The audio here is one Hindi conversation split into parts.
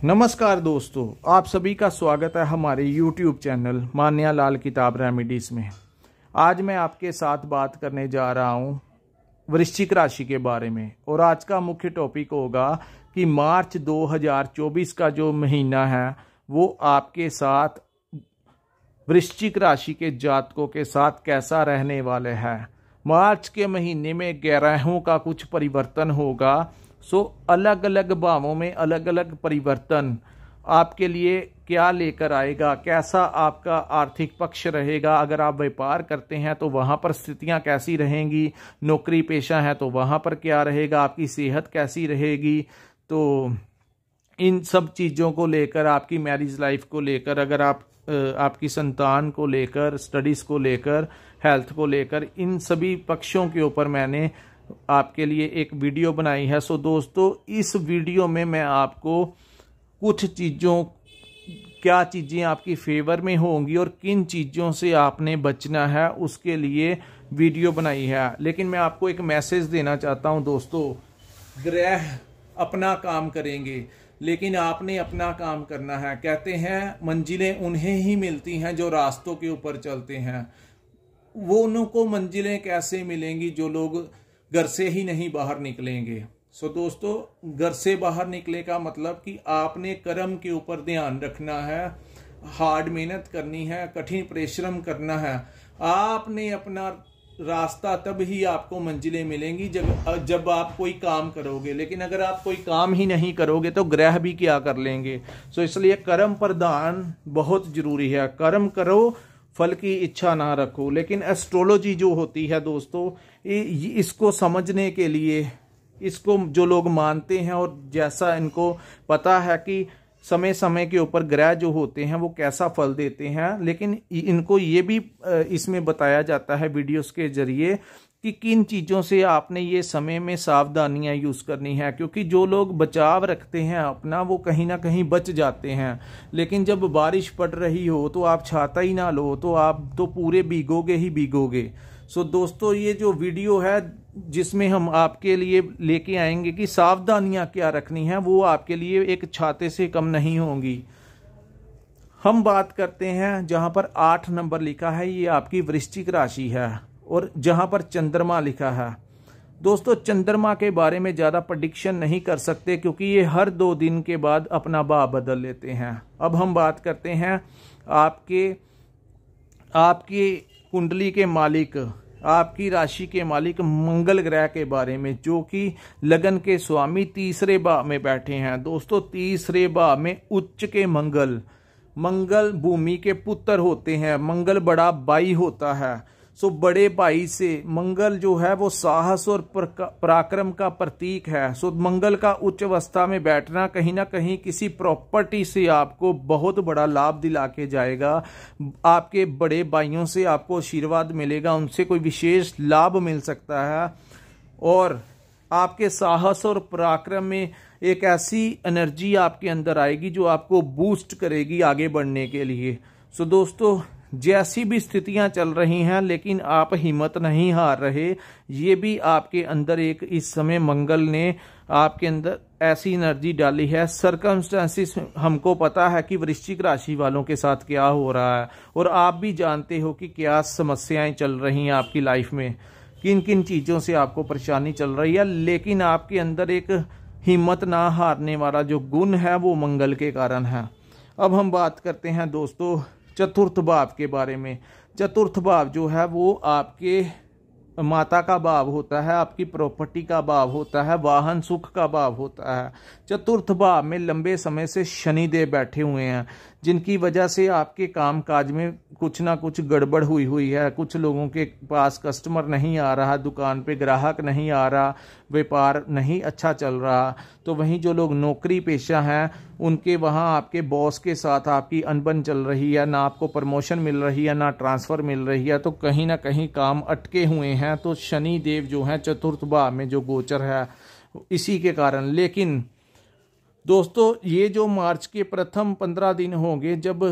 नमस्कार दोस्तों, आप सभी का स्वागत है हमारे YouTube चैनल मान्या लाल किताब रेमेडीज में। आज मैं आपके साथ बात करने जा रहा हूं वृश्चिक राशि के बारे में और आज का मुख्य टॉपिक होगा कि मार्च 2024 का जो महीना है वो आपके साथ वृश्चिक राशि के जातकों के साथ कैसा रहने वाले है। मार्च के महीने में ग्रहों का कुछ परिवर्तन होगा। अलग अलग भावों में अलग अलग परिवर्तन आपके लिए क्या लेकर आएगा, कैसा आपका आर्थिक पक्ष रहेगा। अगर आप व्यापार करते हैं तो वहां पर स्थितियां कैसी रहेंगी, नौकरी पेशा है तो वहां पर क्या रहेगा, आपकी सेहत कैसी रहेगी। तो इन सब चीज़ों को लेकर, आपकी मैरिज लाइफ को लेकर, अगर आप आपकी संतान को लेकर, स्टडीज़ को लेकर, हेल्थ को लेकर, इन सभी पक्षों के ऊपर मैंने आपके लिए एक वीडियो बनाई है। दोस्तों, इस वीडियो में मैं आपको कुछ चीज़ों, क्या चीज़ें आपकी फेवर में होंगी और किन चीज़ों से आपने बचना है, उसके लिए वीडियो बनाई है। लेकिन मैं आपको एक मैसेज देना चाहता हूं दोस्तों, ग्रह अपना काम करेंगे लेकिन आपने अपना काम करना है। कहते हैं मंजिलें उन्हें ही मिलती हैं जो रास्तों के ऊपर चलते हैं। वो उनको मंजिलें कैसे मिलेंगी जो लोग घर से ही नहीं बाहर निकलेंगे। दोस्तों, घर से बाहर निकले का मतलब कि आपने कर्म के ऊपर ध्यान रखना है, हार्ड मेहनत करनी है, कठिन परिश्रम करना है। आपने अपना रास्ता तब ही आपको मंजिलें मिलेंगी जब आप कोई काम करोगे। लेकिन अगर आप कोई काम ही नहीं करोगे तो ग्रह भी क्या कर लेंगे। इसलिए कर्म प्रधान बहुत जरूरी है। कर्म करो, फल की इच्छा ना रखो। लेकिन एस्ट्रोलॉजी जो होती है दोस्तों, इसको समझने के लिए, इसको जो लोग मानते हैं और जैसा इनको पता है कि समय समय के ऊपर ग्रह जो होते हैं वो कैसा फल देते हैं, लेकिन इनको ये भी इसमें बताया जाता है वीडियोस के जरिए कि किन चीज़ों से आपने ये समय में सावधानियां यूज़ करनी है। क्योंकि जो लोग बचाव रखते हैं अपना, वो कहीं ना कहीं बच जाते हैं। लेकिन जब बारिश पड़ रही हो तो आप छाता ही ना लो तो आप तो पूरे भीगोगे ही भीगोगे। दोस्तों, ये जो वीडियो है जिसमें हम आपके लिए लेके आएंगे कि सावधानियां क्या रखनी है, वो आपके लिए एक छाते से कम नहीं होंगी। हम बात करते हैं जहां पर 8 नंबर लिखा है, ये आपकी वृश्चिक राशि है, और जहां पर चंद्रमा लिखा है। दोस्तों, चंद्रमा के बारे में ज़्यादा प्रेडिक्शन नहीं कर सकते क्योंकि ये हर 2 दिन के बाद अपना भाव बदल लेते हैं। अब हम बात करते हैं आपकी कुंडली के मालिक, आपकी राशि के मालिक मंगल ग्रह के बारे में, जो कि लगन के स्वामी तीसरे भाव में बैठे हैं। दोस्तों, तीसरे भाव में उच्च के मंगल भूमि के पुत्र होते हैं। मंगल बड़ा भाई होता है। बड़े भाई से मंगल जो है वो साहस और पराक्रम का प्रतीक है। मंगल का उच्च अवस्था में बैठना कहीं ना कहीं किसी प्रॉपर्टी से आपको बहुत बड़ा लाभ दिला के जाएगा। आपके बड़े भाइयों से आपको आशीर्वाद मिलेगा, उनसे कोई विशेष लाभ मिल सकता है। और आपके साहस और पराक्रम में एक ऐसी एनर्जी आपके अंदर आएगी जो आपको बूस्ट करेगी आगे बढ़ने के लिए। दोस्तों, जैसी भी स्थितियां चल रही हैं लेकिन आप हिम्मत नहीं हार रहे। ये भी आपके अंदर एक, इस समय मंगल ने आपके अंदर ऐसी एनर्जी डाली है। सर्कमस्टेंसेस हमको पता है कि वृश्चिक राशि वालों के साथ क्या हो रहा है, और आप भी जानते हो कि क्या समस्याएं चल रही हैं आपकी लाइफ में, किन किन चीज़ों से आपको परेशानी चल रही है। लेकिन आपके अंदर एक हिम्मत ना हारने वाला जो गुण है वो मंगल के कारण है। अब हम बात करते हैं दोस्तों चतुर्थ भाव के बारे में। चतुर्थ भाव जो है वो आपके माता का भाव होता है, आपकी प्रॉपर्टी का भाव होता है, वाहन सुख का भाव होता है। चतुर्थ भाव में लंबे समय से शनिदेव बैठे हुए हैं, जिनकी वजह से आपके कामकाज में कुछ ना कुछ गड़बड़ हुई है। कुछ लोगों के पास कस्टमर नहीं आ रहा, दुकान पे ग्राहक नहीं आ रहा, व्यापार नहीं अच्छा चल रहा। तो वहीं जो लोग नौकरी पेशा हैं उनके वहाँ आपके बॉस के साथ आपकी अनबन चल रही है, ना आपको प्रमोशन मिल रही है, ना ट्रांसफ़र मिल रही है। तो कहीं ना कहीं काम अटके हुए हैं। तो शनि देव जो है चतुर्थ भाव में जो गोचर है इसी के कारण। लेकिन दोस्तों, ये जो मार्च के प्रथम 15 दिन होंगे जब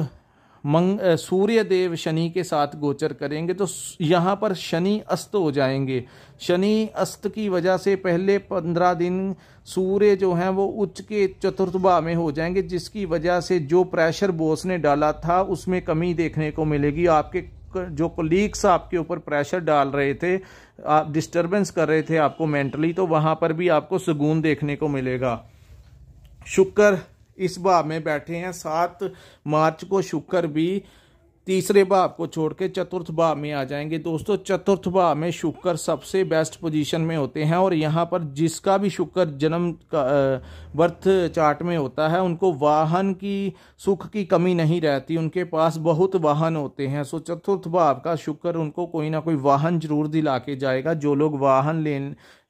सूर्य देव शनि के साथ गोचर करेंगे तो यहाँ पर शनि अस्त हो जाएंगे। शनि अस्त की वजह से पहले 15 दिन सूर्य जो हैं वो उच्च के चतुर्थ भाव में हो जाएंगे, जिसकी वजह से जो प्रेशर बॉस ने डाला था उसमें कमी देखने को मिलेगी। आपके जो कोलीग्स आपके ऊपर प्रेशर डाल रहे थे, आप डिस्टर्बेंस कर रहे थे आपको मेंटली, तो वहां पर भी आपको सुकून देखने को मिलेगा। शुक्र इस भाव में बैठे हैं। 7 मार्च को शुक्र भी तीसरे भाव को छोड़ के चतुर्थ भाव में आ जाएंगे। दोस्तों चतुर्थ भाव में शुक्र सबसे बेस्ट पोजीशन में होते हैं, और यहाँ पर जिसका भी शुक्र जन्म का बर्थ चार्ट में होता है उनको वाहन की सुख की कमी नहीं रहती, उनके पास बहुत वाहन होते हैं। सो चतुर्थ भाव का शुक्र उनको कोई ना कोई वाहन जरूर दिला के जाएगा। जो लोग वाहन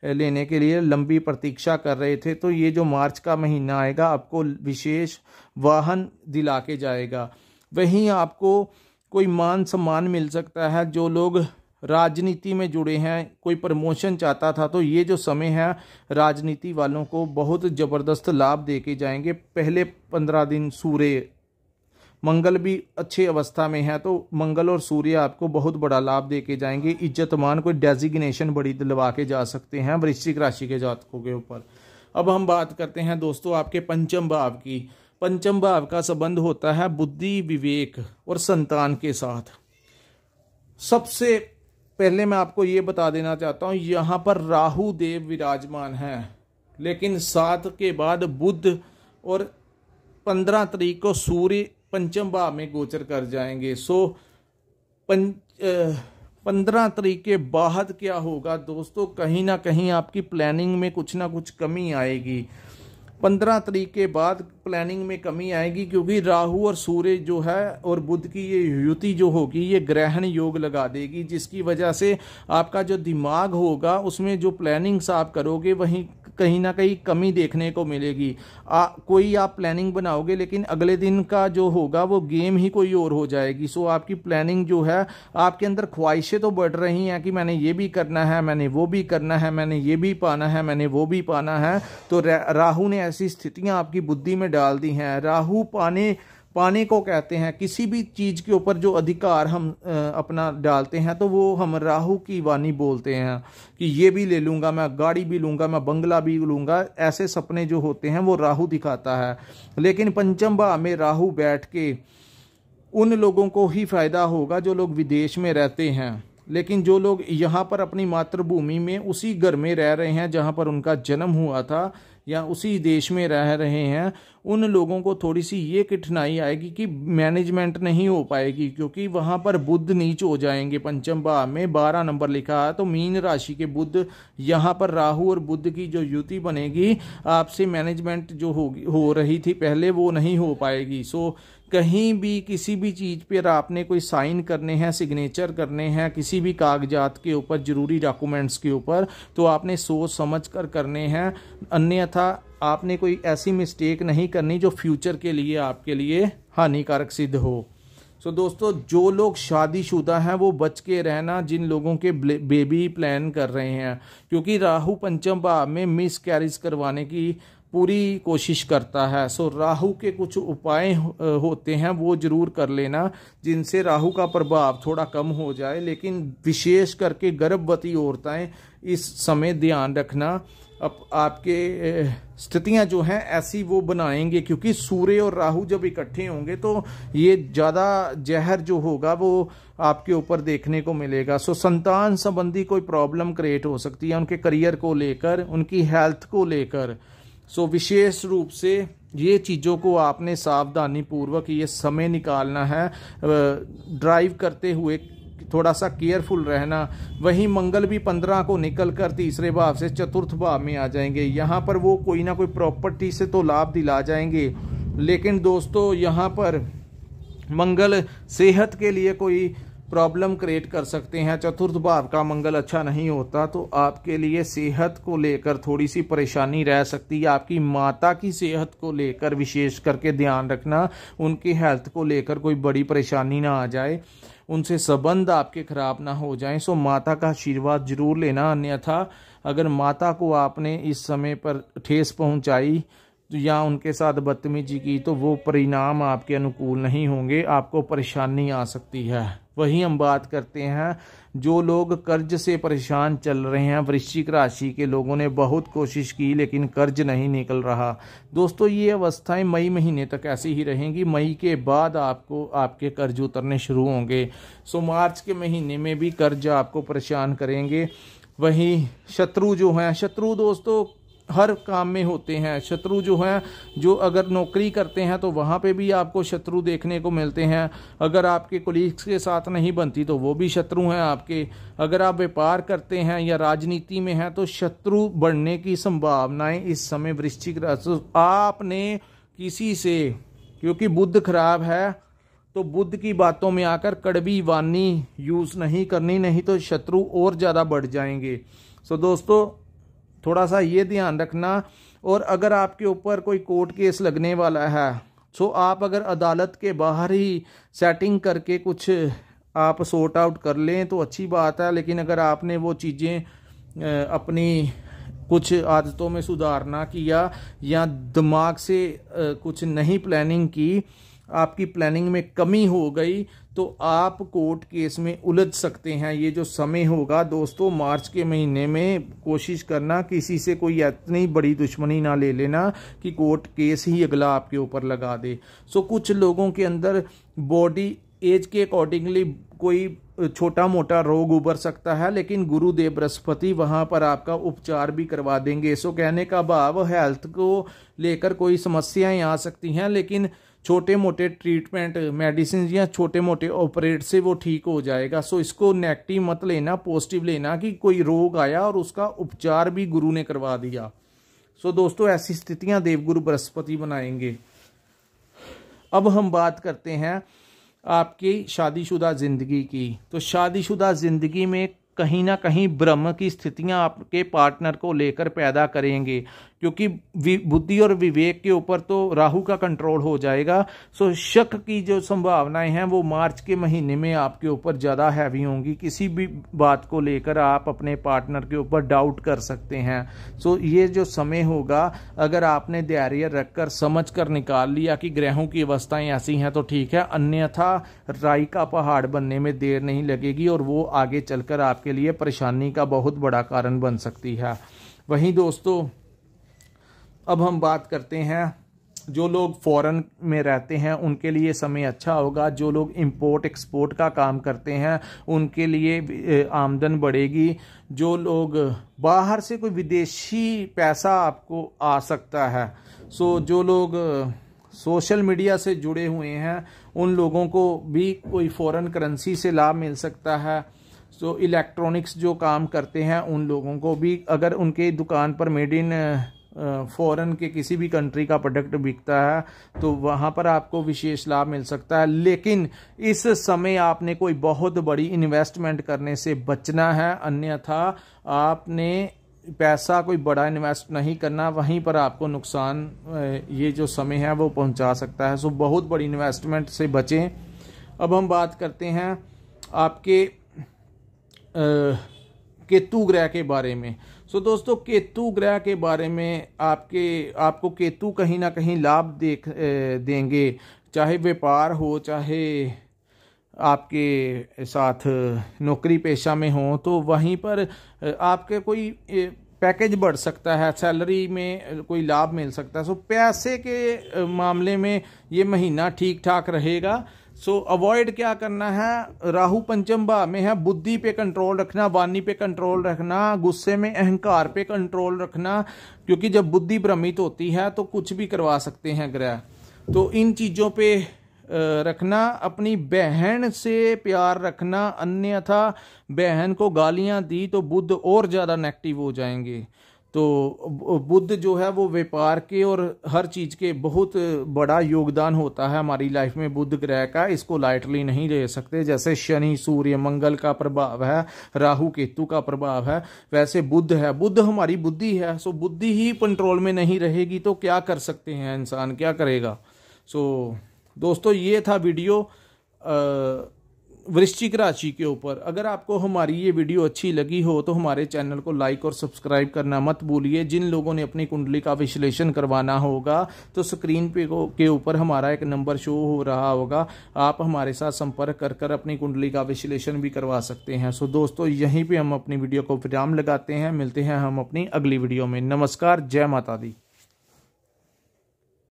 लेने के लिए लंबी प्रतीक्षा कर रहे थे, तो ये जो मार्च का महीना आएगा आपको विशेष वाहन दिला के जाएगा। वहीं आपको कोई मान सम्मान मिल सकता है। जो लोग राजनीति में जुड़े हैं, कोई प्रमोशन चाहता था, तो ये जो समय है राजनीति वालों को बहुत ज़बरदस्त लाभ दे के जाएंगे। पहले 15 दिन सूर्य मंगल भी अच्छी अवस्था में है, तो मंगल और सूर्य आपको बहुत बड़ा लाभ दे के जाएंगे। इज्जत मान कोई डेजिग्नेशन बड़ी दिलवा के जा सकते हैं वृश्चिक राशि के जातकों के ऊपर। अब हम बात करते हैं दोस्तों आपके पंचम भाव की। पंचम भाव का संबंध होता है बुद्धि, विवेक और संतान के साथ। सबसे पहले मैं आपको ये बता देना चाहता हूँ, यहाँ पर राहु देव विराजमान है, लेकिन 7 के बाद बुध और 15 तारीख को सूर्य पंचम भाव में गोचर कर जाएंगे। सो 15 तारीख के बाद क्या होगा दोस्तों, कहीं ना कहीं आपकी प्लानिंग में कुछ ना कुछ कमी आएगी। 15 तारीख के बाद प्लानिंग में कमी आएगी, क्योंकि राहु और सूर्य जो है और बुध की ये युति जो होगी ये ग्रहण योग लगा देगी, जिसकी वजह से आपका जो दिमाग होगा उसमें जो प्लानिंग्स आप करोगे वहीं कहीं ना कहीं कमी देखने को मिलेगी। कोई आप प्लानिंग बनाओगे लेकिन अगले दिन का जो होगा वो गेम ही कोई और हो जाएगी। सो आपकी प्लानिंग जो है, आपके अंदर ख्वाहिशें तो बढ़ रही हैं कि मैंने ये भी करना है, मैंने वो भी करना है, मैंने ये भी पाना है, मैंने वो भी पाना है। तो राहु ने ऐसी स्थितियां आपकी बुद्धि में डाल दी हैं। राहु पाने को कहते हैं। किसी भी चीज के ऊपर जो अधिकार हम अपना डालते हैं तो वो हम राहु की वाणी बोलते हैं कि ये भी ले लूंगा, मैं गाड़ी भी लूंगा, मैं बंगला भी लूंगा। ऐसे सपने जो होते हैं वो राहु दिखाता है। लेकिन पंचम भाव में राहु बैठ के उन लोगों को ही फायदा होगा जो लोग विदेश में रहते हैं। लेकिन जो लोग यहाँ पर अपनी मातृभूमि में उसी घर में रह रहे हैं जहाँ पर उनका जन्म हुआ था, या उसी देश में रह रहे हैं, उन लोगों को थोड़ी सी ये कठिनाई आएगी कि मैनेजमेंट नहीं हो पाएगी, क्योंकि वहाँ पर बुध नीच हो जाएंगे। पंचम भाव में 12 नंबर लिखा है, तो मीन राशि के बुध, यहाँ पर राहु और बुध की जो युति बनेगी, आपसे मैनेजमेंट जो हो रही थी पहले वो नहीं हो पाएगी। सो कहीं भी किसी भी चीज़ पर आपने कोई साइन करने हैं, सिग्नेचर करने हैं किसी भी कागजात के ऊपर, जरूरी डॉक्यूमेंट्स के ऊपर, तो आपने सोच समझ कर करने हैं। अन्यथा आपने कोई ऐसी मिस्टेक नहीं करनी जो फ्यूचर के लिए आपके लिए हानिकारक सिद्ध हो। सो दोस्तों, जो लोग शादीशुदा हैं वो बच के रहना, जिन लोगों के बेबी प्लान कर रहे हैं, क्योंकि राहु पंचम भाव में मिस कैरेज करवाने की पूरी कोशिश करता है। सो राहु के कुछ उपाय होते हैं वो जरूर कर लेना, जिनसे राहु का प्रभाव थोड़ा कम हो जाए। लेकिन विशेष करके गर्भवती औरतें इस समय ध्यान रखना, अब आपके स्थितियां जो हैं ऐसी वो बनाएंगे, क्योंकि सूर्य और राहु जब इकट्ठे होंगे तो ये ज़्यादा जहर जो होगा वो आपके ऊपर देखने को मिलेगा। सो संतान संबंधी कोई प्रॉब्लम क्रिएट हो सकती है, उनके करियर को लेकर, उनकी हेल्थ को लेकर। सो विशेष रूप से ये चीज़ों को आपने सावधानी पूर्वक ये समय निकालना है। ड्राइव करते हुए थोड़ा सा केयरफुल रहना। वहीं मंगल भी 15 को निकल कर तीसरे भाव से चतुर्थ भाव में आ जाएंगे। यहाँ पर वो कोई ना कोई प्रॉपर्टी से तो लाभ दिला जाएंगे, लेकिन दोस्तों यहाँ पर मंगल सेहत के लिए कोई प्रॉब्लम क्रिएट कर सकते हैं। चतुर्थ भाव का मंगल अच्छा नहीं होता, तो आपके लिए सेहत को लेकर थोड़ी सी परेशानी रह सकती है। आपकी माता की सेहत को लेकर विशेष करके ध्यान रखना, उनकी हेल्थ को लेकर कोई बड़ी परेशानी ना आ जाए, उनसे संबंध आपके खराब ना हो जाएं। सो माता का आशीर्वाद जरूर लेना, अन्यथा अगर माता को आपने इस समय पर ठेस पहुंचाई या उनके साथ बदतमीजी की तो वो परिणाम आपके अनुकूल नहीं होंगे, आपको परेशानी आ सकती है। वहीं हम बात करते हैं जो लोग कर्ज से परेशान चल रहे हैं, वृश्चिक राशि के लोगों ने बहुत कोशिश की लेकिन कर्ज नहीं निकल रहा। दोस्तों ये अवस्थाएं मई महीने तक ऐसी ही रहेंगी। मई के बाद आपको आपके कर्ज उतरने शुरू होंगे। सो मार्च के महीने में भी कर्ज आपको परेशान करेंगे। वहीं शत्रु जो हैं, शत्रु दोस्तों हर काम में होते हैं। शत्रु जो हैं, जो अगर नौकरी करते हैं तो वहाँ पे भी आपको शत्रु देखने को मिलते हैं। अगर आपके कोलीग्स के साथ नहीं बनती तो वो भी शत्रु हैं आपके। अगर आप व्यापार करते हैं या राजनीति में हैं तो शत्रु बढ़ने की संभावनाएं इस समय वृश्चिक राशि आपने किसी से, क्योंकि बुध खराब है तो बुध की बातों में आकर कड़वी वाणी यूज़ नहीं करनी, नहीं तो शत्रु और ज़्यादा बढ़ जाएंगे। सो दोस्तों थोड़ा सा ये ध्यान रखना। और अगर आपके ऊपर कोई कोर्ट केस लगने वाला है तो आप अगर अदालत के बाहर ही सेटिंग करके कुछ आप सॉर्ट आउट कर लें तो अच्छी बात है। लेकिन अगर आपने वो चीज़ें अपनी कुछ आदतों में सुधार ना किया या दिमाग से कुछ नहीं प्लानिंग की, आपकी प्लानिंग में कमी हो गई तो आप कोर्ट केस में उलझ सकते हैं। ये जो समय होगा दोस्तों मार्च के महीने में, कोशिश करना किसी से कोई इतनी बड़ी दुश्मनी ना ले लेना कि कोर्ट केस ही अगला आपके ऊपर लगा दे। सो कुछ लोगों के अंदर बॉडी एज के अकॉर्डिंगली कोई छोटा मोटा रोग उभर सकता है, लेकिन गुरुदेव बृहस्पति वहां पर आपका उपचार भी करवा देंगे। सो कहने का भाव हेल्थ को लेकर कोई समस्याएं आ सकती हैं, लेकिन छोटे मोटे ट्रीटमेंट मेडिसिन या छोटे मोटे ऑपरेट से वो ठीक हो जाएगा। सो इसको नेगेटिव मत लेना, पॉजिटिव लेना कि कोई रोग आया और उसका उपचार भी गुरु ने करवा दिया। सो दोस्तों ऐसी स्थितियां देवगुरु बृहस्पति बनाएंगे। अब हम बात करते हैं आपकी शादीशुदा जिंदगी की। तो शादीशुदा जिंदगी में कहीं ना कहीं भ्रम की स्थितियां आपके पार्टनर को लेकर पैदा करेंगे, क्योंकि बुद्धि और विवेक के ऊपर तो राहु का कंट्रोल हो जाएगा। सो शक की जो संभावनाएं हैं वो मार्च के महीने में आपके ऊपर ज़्यादा हैवी होंगी। किसी भी बात को लेकर आप अपने पार्टनर के ऊपर डाउट कर सकते हैं। सो ये जो समय होगा, अगर आपने धैर्य रखकर समझ कर निकाल लिया कि ग्रहों की अवस्थाएं ऐसी हैं तो ठीक है, अन्यथा राई का पहाड़ बनने में देर नहीं लगेगी और वो आगे चलकर आपके लिए परेशानी का बहुत बड़ा कारण बन सकती है। वहीं दोस्तों अब हम बात करते हैं जो लोग फॉरेन में रहते हैं उनके लिए समय अच्छा होगा। जो लोग इंपोर्ट एक्सपोर्ट का काम करते हैं उनके लिए आमदन बढ़ेगी। जो लोग बाहर से कोई विदेशी पैसा आपको आ सकता है। सो जो लोग सोशल मीडिया से जुड़े हुए हैं उन लोगों को भी कोई फॉरेन करेंसी से लाभ मिल सकता है। सो इलेक्ट्रॉनिक्स जो काम करते हैं उन लोगों को भी, अगर उनके दुकान पर मेड इन फॉरेन के किसी भी कंट्री का प्रोडक्ट बिकता है तो वहाँ पर आपको विशेष लाभ मिल सकता है। लेकिन इस समय आपने कोई बहुत बड़ी इन्वेस्टमेंट करने से बचना है, अन्यथा आपने पैसा कोई बड़ा इन्वेस्ट नहीं करना, वहीं पर आपको नुकसान ये जो समय है वो पहुंचा सकता है। सो बहुत बड़ी इन्वेस्टमेंट से बचें। अब हम बात करते हैं आपके केतु ग्रह के बारे में। सो दोस्तों केतु ग्रह के बारे में आपको केतु कहीं ना कहीं लाभ देंगे, चाहे व्यापार हो, चाहे आपके साथ नौकरी पेशा में हो, तो वहीं पर आपके कोई पैकेज बढ़ सकता है, सैलरी में कोई लाभ मिल सकता है। सो पैसे के मामले में ये महीना ठीक ठाक रहेगा। सो अवॉइड क्या करना है, राहु पंचम भाव में है, बुद्धि पे कंट्रोल रखना, वाणी पे कंट्रोल रखना, गुस्से में अहंकार पे कंट्रोल रखना, क्योंकि जब बुद्धि भ्रमित होती है तो कुछ भी करवा सकते हैं ग्रह। तो इन चीज़ों पे रखना। अपनी बहन से प्यार रखना, अन्यथा बहन को गालियां दी तो बुध और ज़्यादा नेगेटिव हो जाएंगे। तो बुध जो है वो व्यापार के और हर चीज़ के बहुत बड़ा योगदान होता है हमारी लाइफ में बुध ग्रह का, इसको लाइटली नहीं ले सकते। जैसे शनि सूर्य मंगल का प्रभाव है, राहु केतु का प्रभाव है, वैसे बुध है, बुध हमारी बुद्धि है। सो बुद्धि ही कंट्रोल में नहीं रहेगी तो क्या कर सकते हैं इंसान, क्या करेगा। सो दोस्तों ये था वीडियो। वृश्चिक राशि के ऊपर। अगर आपको हमारी ये वीडियो अच्छी लगी हो तो हमारे चैनल को लाइक और सब्सक्राइब करना मत भूलिए। जिन लोगों ने अपनी कुंडली का विश्लेषण करवाना होगा तो स्क्रीन पे के ऊपर हमारा एक नंबर शो हो रहा होगा, आप हमारे साथ संपर्क कर अपनी कुंडली का विश्लेषण भी करवा सकते हैं। सो दोस्तों, यहीं पर हम अपनी वीडियो को विराम लगाते हैं। मिलते हैं हम अपनी अगली वीडियो में। नमस्कार, जय माता दी।